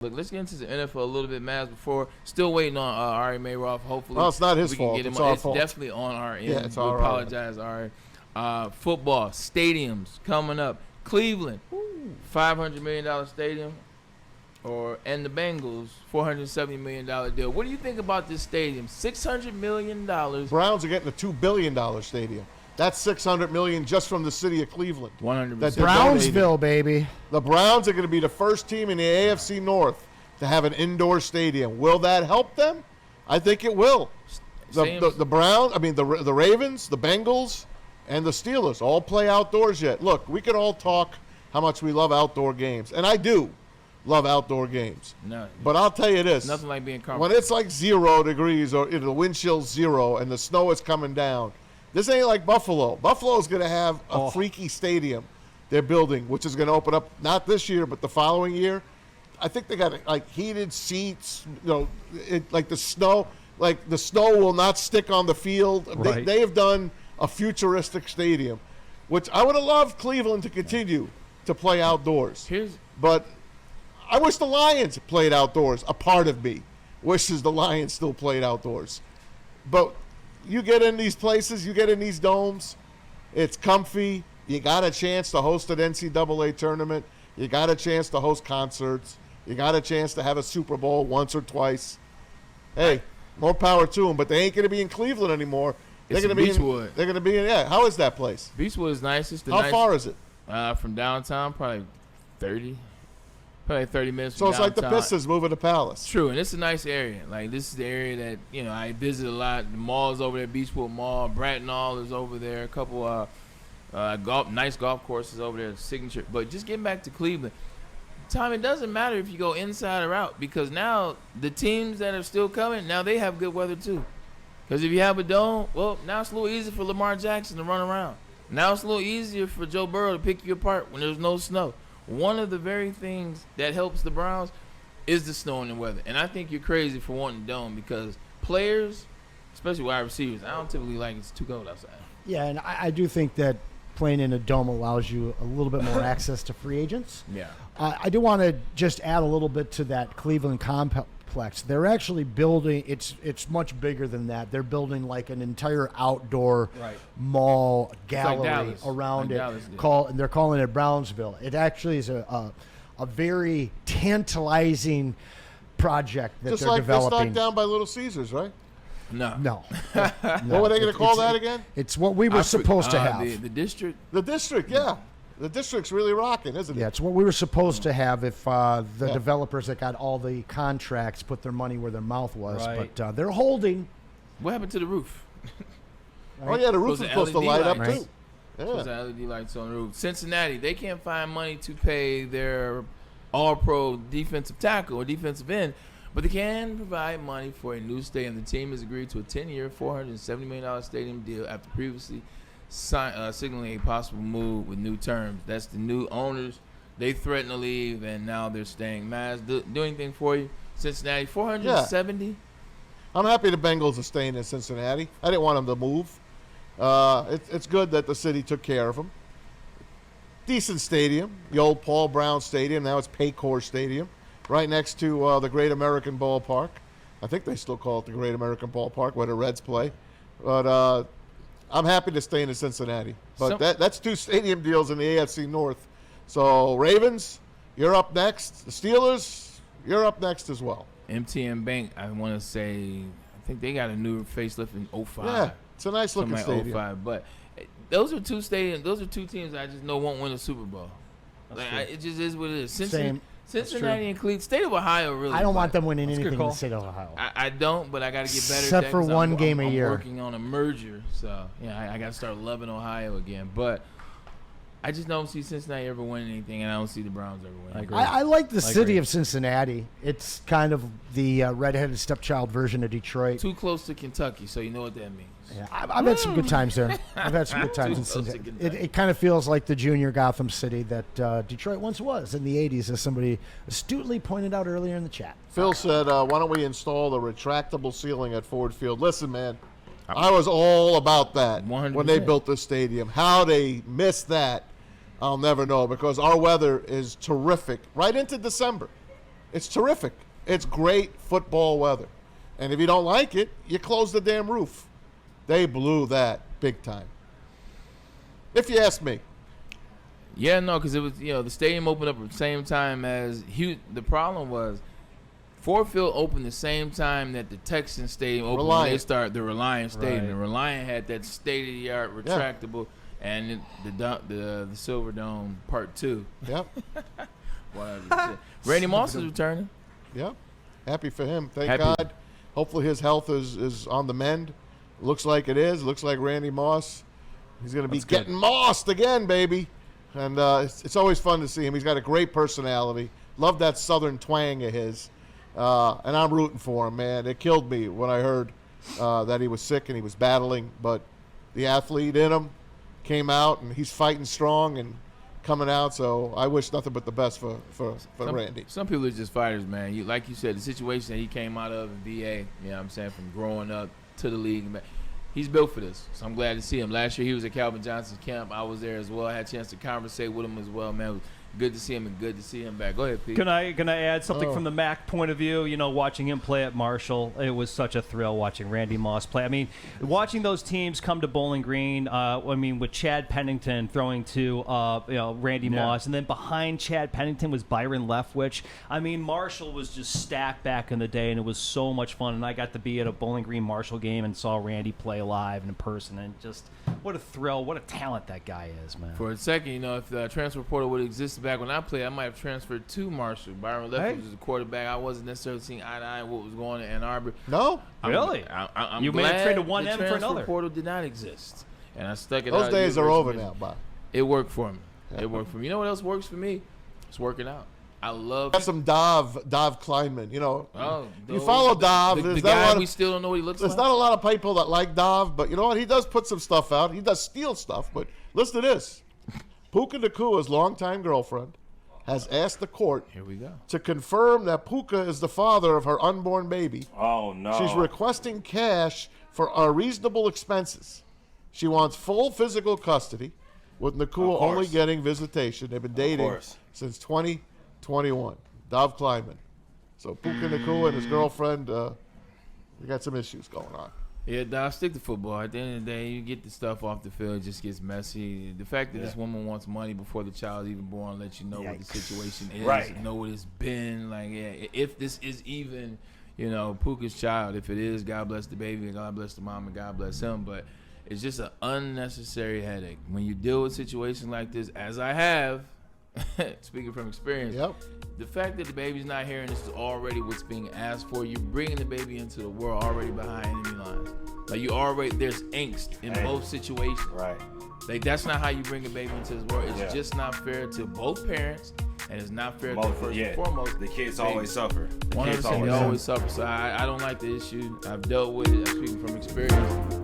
Look, let's get into the NFL a little bit, Maz, before. Still waiting on Ari Mayroff. Hopefully. Well, it's not his we can fault. Get him It's on. our It's fault. definitely on our end. Yeah, it's we our apologize, Ari. Football, stadiums coming up. Cleveland, $500 million stadium. And the Bengals, $470 million deal. What do you think about this stadium? $600 million. Browns are getting a $2 billion stadium. That's $600 million just from the city of Cleveland. 100%. Brownsville, baby. The Browns are going to be the first team in the AFC North to have an indoor stadium. Will that help them? I think it will. The Browns, the Ravens, the Bengals, and the Steelers all play outdoors yet. Look, we could all talk how much we love outdoor games, and I do love outdoor games. No, but I'll tell you this. Nothing like being comfortable. When it's like 0 degrees or the wind chill's 0 and the snow is coming down, this ain't like Buffalo. Buffalo's going to have a freaky stadium they're building, which is going to open up not this year but the following year. I think they got like heated seats, like the snow will not stick on the field. Right. They have done a futuristic stadium, which I would have loved Cleveland to continue to play outdoors. But I wish the Lions played outdoors. A part of me wishes the Lions still played outdoors. But you get in these places, you get in these domes, it's comfy. You got a chance to host an NCAA tournament. You got a chance to host concerts. You got a chance to have a Super Bowl once or twice. Hey, more power to them. But they ain't going to be in Cleveland anymore. They're going to be Beachwood. They're going to be in. Yeah. How is that place? Beachwood is nice. It's How far is it? From downtown, probably 30 minutes. So from it's like the downtown. Pistons moving to Palace. True, and it's a nice area. Like, this is the area that, I visit a lot. The mall's over there, Beachwood Mall. Bratton is over there. A couple nice golf courses over there, Signature. But just getting back to Cleveland, Tom, it doesn't matter if you go inside or out, because now the teams that are still coming, now they have good weather too. Because if you have a dome, well, now it's a little easier for Lamar Jackson to run around. Now it's a little easier for Joe Burrow to pick you apart when there's no snow. One of the very things that helps the Browns is the snow and the weather. And I think you're crazy for wanting a dome, because players, especially wide receivers, I don't typically like it's too cold outside. Yeah, and I do think that playing in a dome allows you a little bit more access to free agents. Yeah. I do want to just add a little bit to that Cleveland complex. They're actually building, it's much bigger than that. They're building like an entire outdoor mall gallery around it. And they're calling it Brownsville. It actually is a very tantalizing project that Just they're like developing. Just like down by Little Caesars, right? No. What were they going to call that again? It's what we were supposed to have. The district? The district, yeah. The district's really rocking, isn't it? Yeah, it's what we were supposed to have if the developers that got all the contracts put their money where their mouth was. Right. But they're holding. What happened to the roof? Oh, yeah, the roof is supposed to light up, lights. too. Supposed to have LED lights on the roof. Cincinnati, they can't find money to pay their all-pro defensive tackle or defensive end, but they can provide money for a new stadium. The team has agreed to a 10-year, $470 million stadium deal after previously signaling a possible move with new terms. That's the new owners. They threatened to leave, and now they're staying. Maz, do anything for you? Cincinnati, 470? Yeah. I'm happy the Bengals are staying in Cincinnati. I didn't want them to move. It's good that the city took care of them. Decent stadium, the old Paul Brown Stadium. Now it's Paycor Stadium, right next to the Great American Ballpark. I think they still call it the Great American Ballpark where the Reds play. But I'm happy to stay in Cincinnati. But that's two stadium deals in the AFC North. So Ravens, you're up next. The Steelers, you're up next as well. MTN Bank, I want to say, I think they got a new facelift in 05. Yeah, it's a nice looking stadium. 05, but those are two stadiums. Those are two teams I just know won't win a Super Bowl. It just is what it is. Cincinnati and Cleveland, State of Ohio, really. I don't want them winning anything in the State of Ohio. I don't, but I got to get better. Except for one game a year. I'm working on a merger, so I got to start loving Ohio again. But I just don't see Cincinnati ever winning anything, and I don't see the Browns ever winning. I agree. I like the city of Cincinnati. It's kind of the redheaded stepchild version of Detroit. Too close to Kentucky, so you know what that means. Yeah, I've had some good times there. I've had some good times in Cincinnati. It kind of feels like the junior Gotham City that Detroit once was in the 80s, as somebody astutely pointed out earlier in the chat. Phil said, why don't we install the retractable ceiling at Ford Field? Listen, man, I was all about that 100%. When they built this stadium. How they missed that, I'll never know, because our weather is terrific right into December. It's terrific. It's great football weather. And if you don't like it, you close the damn roof. They blew that big time. If you ask me. Yeah, no, because it was, the stadium opened up at the same time as the problem was Ford Field opened the same time that the Texans Stadium opened. When they started the Reliant Stadium. The Reliant had that state-of-the-art retractable and the Silver Dome Part 2. Yep. Randy Moss is returning. Yep. Happy for him. Thank God. Hopefully his health is on the mend. Looks like it is. Looks like Randy Moss. He's going to be getting mossed again, baby. And it's always fun to see him. He's got a great personality. Love that southern twang of his. And I'm rooting for him, man. It killed me when I heard that he was sick and he was battling. But the athlete in him came out, and he's fighting strong and coming out. So I wish nothing but the best for Randy. Some people are just fighters, man. Like you said, the situation that he came out of in VA, you know what I'm saying, from growing up to the league. He's built for this, so I'm glad to see him. Last year he was at Calvin Johnson's camp. I was there as well. I had a chance to conversate with him as well, man. It was good to see him and good to see him back. Go ahead, Pete. Can I add something from the MAC point of view? Watching him play at Marshall, it was such a thrill watching Randy Moss play. I mean, watching those teams come to Bowling Green. With Chad Pennington throwing to Randy Moss, and then behind Chad Pennington was Byron Leftwich. I mean, Marshall was just stacked back in the day, and it was so much fun. And I got to be at a Bowling Green Marshall game and saw Randy play live and in person, and just what a thrill, what a talent that guy is, man. For a second, if the transfer portal would have existed back when I played, I might have transferred to Marshall. Byron Leftwich was a quarterback. I wasn't necessarily seeing eye to eye what was going on in Ann Arbor. No? Really? I'm you glad may have traded one the M for another. transfer portal did not exist. And I stuck it out. Those days are over now, Bob. It worked for me. It worked for me. You know what else works for me? It's working out. I love some Dov Kleinman. You follow Dov. The guy we still don't know what he looks like. There's not a lot of people that like Dov, but you know what? He does put some stuff out. He does steal stuff. But listen to this. Puka Nacua's longtime girlfriend has asked the court to confirm that Puka is the father of her unborn baby. Oh, no. She's requesting cash for reasonable expenses. She wants full physical custody, with Nacua only getting visitation. They've been dating since 2021. Dov Kleinman. So Puka Nacua and his girlfriend, they got some issues going on. Yeah, Dov, stick to football. At the end of the day, you get the stuff off the field, it just gets messy. The fact that this woman wants money before the child's even born lets you know what the situation is, know what it's been. Like, if this is even, Puka's child, if it is, God bless the baby, and God bless the mom, and God bless him. But it's just an unnecessary headache. When you deal with situations like this, as I have, speaking from experience, the fact that the baby's not here and this is already what's being asked for, you're bringing the baby into the world already behind enemy lines. Like, there's angst in both situations. Right. Like, that's not how you bring a baby into this world. It's just not fair to both parents, and it's not fair to first and foremost. The kids always suffer. 100%, they always suffer. So I don't like the issue. I've dealt with it. I'm speaking from experience.